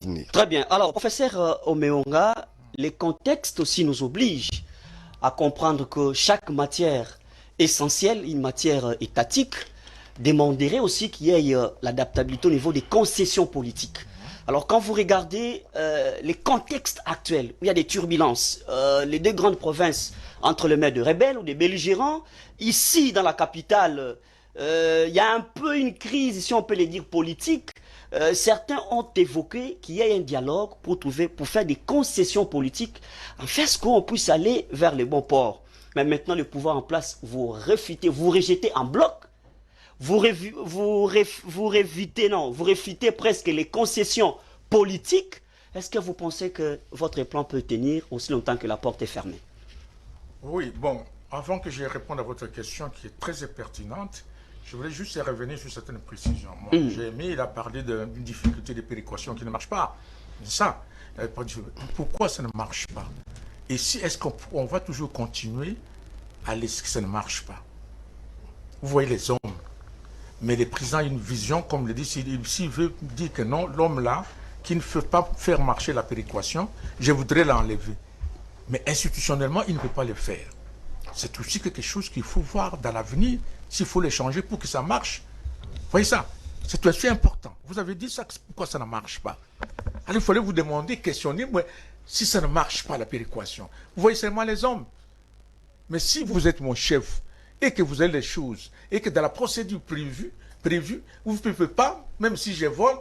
l'avenir. Très bien. Alors, professeur Omeonga, les contextes aussi nous obligent à comprendre que chaque matière essentielle, une matière étatique, demanderait aussi qu'il y ait l'adaptabilité au niveau des concessions politiques. Alors quand vous regardez les contextes actuels, où il y a des turbulences, les deux grandes provinces entre les mains de rebelles ou des belligérants, ici dans la capitale, il y a un peu une crise, si on peut le dire, politique. Certains ont évoqué qu'il y ait un dialogue pour faire des concessions politiques, en fait ce qu'on puisse aller vers les bons ports. Mais maintenant le pouvoir en place, vous rejetez en bloc. Vous réfutez presque les concessions politiques. Est-ce que vous pensez que votre plan peut tenir aussi longtemps que la porte est fermée? Oui, bon, avant que je réponde à votre question qui est très pertinente, je voulais juste revenir sur certaines précisions. J'ai aimé, il a parlé d'une difficulté de péréquation qui ne marche pas. C'est ça. Pourquoi ça ne marche pas? Et si est-ce qu'on va toujours continuer à laisser que ça ne marche pas? Vous voyez les hommes. Mais le président a une vision, comme le dit, s'il veut dire que non, l'homme là, qui ne veut pas faire marcher la péréquation, je voudrais l'enlever. Mais institutionnellement, il ne peut pas le faire. C'est aussi quelque chose qu'il faut voir dans l'avenir, s'il faut le changer pour que ça marche. Vous voyez ça? C'est aussi important. Vous avez dit ça, pourquoi ça ne marche pas? Alors il fallait vous demander, questionner, mais si ça ne marche pas la péréquation, vous voyez seulement les hommes. Mais si vous êtes mon chef, et que vous avez les choses, et que dans la procédure prévue, vous ne pouvez pas, même si je vole,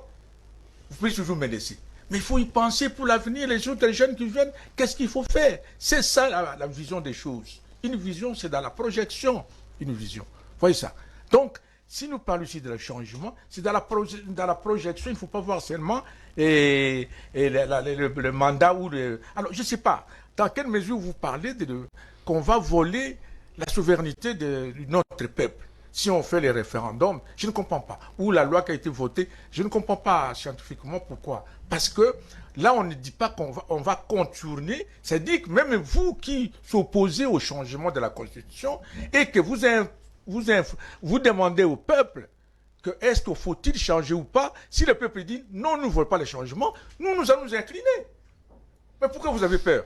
vous pouvez toujours me laisser. Mais il faut y penser pour l'avenir, les autres jeunes qui viennent, qu'est-ce qu'il faut faire? C'est ça la vision des choses. Une vision, c'est dans la projection, une vision. Vous voyez ça? Donc, si nous parlons ici de le changement, c'est dans la projection, il ne faut pas voir seulement le mandat ou le... Alors, je ne sais pas, dans quelle mesure vous parlez qu'on va voler la souveraineté de notre peuple. Si on fait les référendums, je ne comprends pas. Ou la loi qui a été votée, je ne comprends pas scientifiquement pourquoi. Parce que là, on ne dit pas qu'on va contourner. C'est-à-dire que même vous qui s'opposez au changement de la Constitution et que vous demandez au peuple que est-ce qu'il faut-il changer ou pas, si le peuple dit non, nous ne voulons pas le changement, nous allons nous incliner. Mais pourquoi vous avez peur?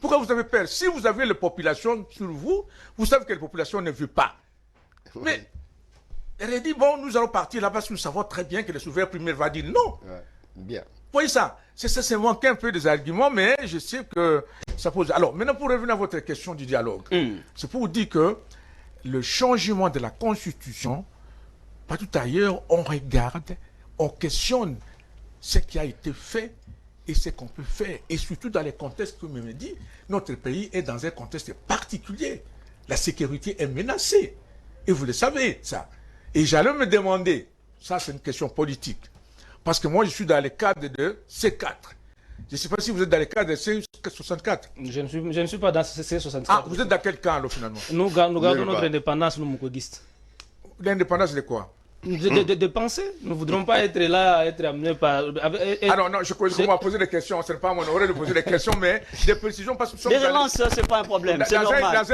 Pourquoi vous avez peur? Si vous avez la population sur vous, vous savez que la population ne veut pas. Mais elle a dit, bon, nous allons partir là-bas, parce que nous savons très bien que le souverain premier va dire non. Ouais, bien. Vous voyez ça? C'est manquer un peu des arguments, mais je sais que ça pose... Alors, maintenant, pour revenir à votre question du dialogue, c'est pour vous dire que le changement de la Constitution, partout ailleurs, on regarde, on questionne ce qui a été fait et ce qu'on peut faire. Et surtout dans les contextes que vous me dites, notre pays est dans un contexte particulier. La sécurité est menacée. Et vous le savez, ça. Et j'allais me demander, ça c'est une question politique, parce que moi je suis dans le cadre de C4. Je ne sais pas si vous êtes dans le cadre de C64. Je ne suis pas dans C64. Ah, vous êtes dans quel camp, là, finalement? Nous gardons notre indépendance, nous, moukoguistes. L'indépendance de quoi? De penser. Nous ne voudrons pas être là, être amenés par... Alors non, on m'a posé des questions, ce n'est pas mon honneur de poser des questions, mais des précisions parce que... Les relances, ce n'est pas un problème, c'est normal.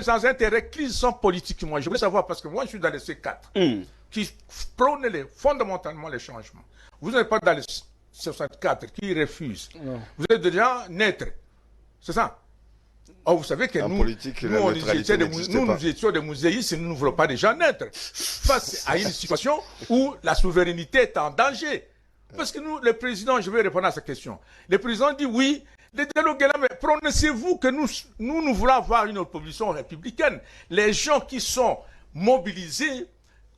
Dans un terrain qui sont politiques, moi, je veux savoir, parce que moi je suis dans les C4, qui prônent fondamentalement les changements. Vous n'êtes pas dans les 64 qui refusent. Non. Vous êtes déjà neutre. C'est ça? Oh, vous savez que nous étions des muséistes et nous ne voulons pas des gens neutres face à une situation où la souveraineté est en danger. Parce que nous, le président, je vais répondre à cette question. Le président dit oui, les dialogues là, mais prononcez-vous que nous voulons avoir une opposition républicaine. Les gens qui sont mobilisés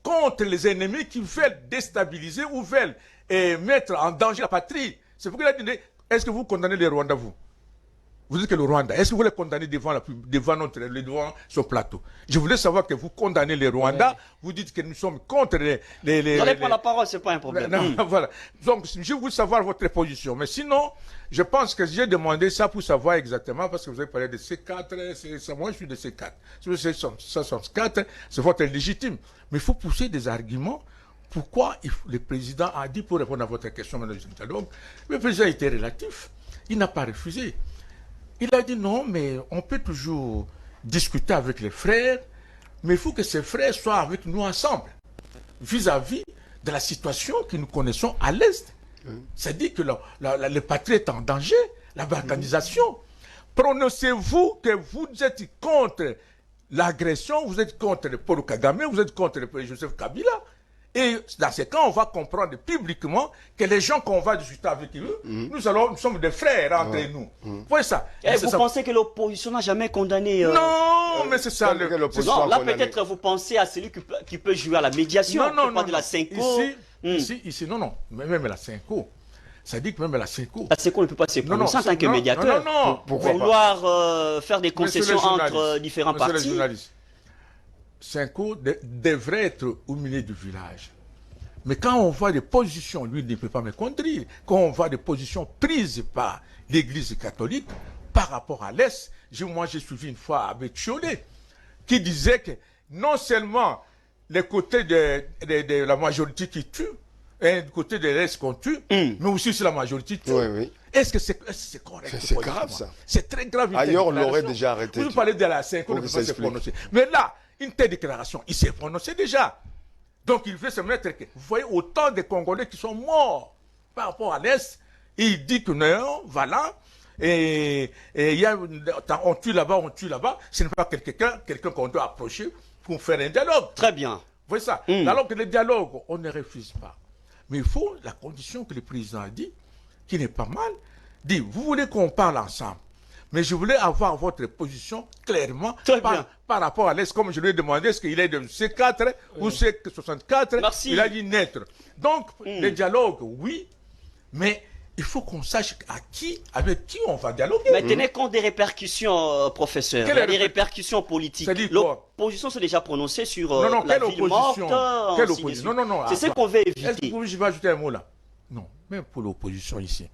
contre les ennemis qui veulent déstabiliser ou veulent mettre en danger la patrie. C'est pourquoi il a dit, est-ce que vous condamnez les Rwandais, vous? Vous dites que le Rwanda, est-ce que vous les condamnez devant ce plateau? Je voulais savoir que vous condamnez les Rwandais, vous dites que nous sommes contre les... Donnez pas la parole, c'est pas un problème. Non, voilà. Donc, je veux savoir votre position. Mais sinon, je pense que j'ai demandé ça pour savoir exactement, parce que vous avez parlé de C4, moi je suis de C4. Si vous êtes 64, c'est votre légitime. Mais il faut pousser des arguments. Pourquoi le président a dit, pour répondre à votre question, Mme Dialogue, le président était relatif. Il n'a pas refusé. Il a dit non, mais on peut toujours discuter avec les frères, mais il faut que ces frères soient avec nous ensemble, vis-à-vis de la situation que nous connaissons à l'Est. C'est-à-dire que le patrie est en danger, la balkanisation. Prononcez-vous que vous êtes contre l'agression, vous êtes contre le Paul Kagame, vous êtes contre le Joseph Kabila. Et dans ce cas, on va comprendre publiquement que les gens qu'on va discuter avec eux, nous sommes des frères entre nous. Vous voyez ça? Et vous pensez que l'opposition n'a jamais condamné Non, mais c'est ça. Non, là peut-être vous pensez à celui qui peut jouer à la médiation. Non, de la Cinco. Ici, non. Même la Cinco. Ça dit que même la Cinco. La Cinco ne peut pas se prononcer en tant que médiateur. Non. Pourquoi vouloir faire des concessions entre différents partis. Cinco devrait être au milieu du village. Mais quand on voit des positions, lui il ne peut pas me contredire, quand on voit des positions prises par l'Église catholique par rapport à l'Est, moi j'ai suivi une fois avec Cholet, qui disait que non seulement les côtés de la majorité qui tue, et du côté de l'Est qu'on tue, mais aussi c'est la majorité qui tue. Oui. Est-ce que c'est correct? C'est grave ça. C'est très grave. Ailleurs on l'aurait déjà arrêté. Vous parlez de la Cinco, on ne peut pas se prononcer. Mais là, une telle déclaration, il s'est prononcé déjà. Donc il veut se mettre... Vous voyez autant de Congolais qui sont morts par rapport à l'Est. Il dit que non, voilà. Et on tue là-bas, on tue là-bas. Ce n'est pas quelqu'un qu'on doit approcher pour faire un dialogue. Très bien. Vous voyez ça? Alors que le dialogue, on ne refuse pas. Mais il faut la condition que le président a dit, qui n'est pas mal, dit, vous voulez qu'on parle ensemble. Mais je voulais avoir votre position clairement par rapport à l'Est. Comme je lui ai demandé, est-ce qu'il est de C4 ou C64? Merci. Il a dit naître. Donc, le dialogue, oui, mais il faut qu'on sache avec qui on va dialoguer. Mais tenez compte des répercussions, professeur. Il y a des répercussions politiques. L'opposition s'est déjà prononcée sur la ville morte. Quelle opposition? Non. C'est ce qu'on veut éviter. Est-ce que je vais ajouter un mot là? Non, même pour l'opposition ici.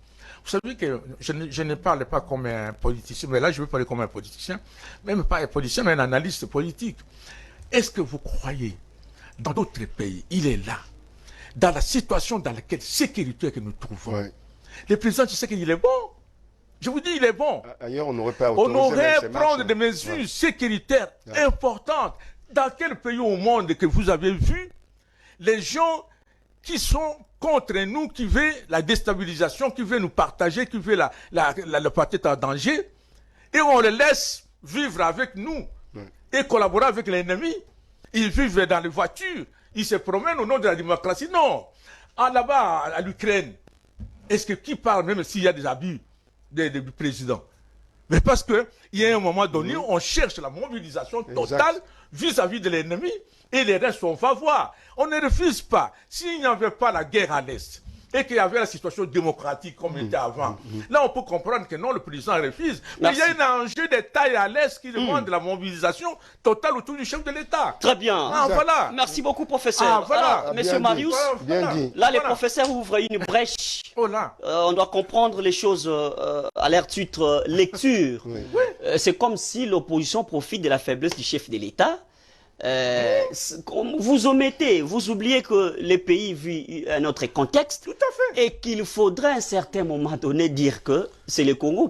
Vous savez que je ne parle pas comme un politicien, mais là je veux parler comme un politicien, même pas un politicien, mais un analyste politique. Est-ce que vous croyez, dans d'autres pays, il est là, dans la situation dans laquelle sécurité que nous trouvons, le président, tu sais qu'il est bon. Je vous dis, il est bon. Ailleurs, on n'aurait pas on aurait prendre des mesures sécuritaires importantes. Dans quel pays au monde que vous avez vu les gens qui sont contre nous, qui veulent la déstabilisation, qui veulent nous partager, qui veulent le parti en danger, et on les laisse vivre avec nous et collaborer avec l'ennemi. Ils vivent dans les voitures, ils se promènent au nom de la démocratie. Non. Là-bas, à l'Ukraine, est-ce que qui parle même s'il y a des abus du président? Mais parce qu'il y a un moment donné, on cherche la mobilisation totale vis-à-vis de l'ennemi, et les restes, on va voir. On ne refuse pas. S'il n'y avait pas la guerre à l'Est, et qu'il y avait la situation démocratique comme était avant, là on peut comprendre que non, le président refuse. Mais il y a un enjeu de taille à l'Est qui demande la mobilisation totale autour du chef de l'État. Très bien. Voilà. Merci beaucoup, professeur. Alors, monsieur Marius, là les professeurs ouvrent une brèche. On doit comprendre les choses à leur titre lecture. C'est comme si l'opposition profite de la faiblesse du chef de l'État. Vous omettez, vous oubliez que les pays vivent un autre contexte. Tout à fait. Et qu'il faudrait à un certain moment donné dire que c'est le Congo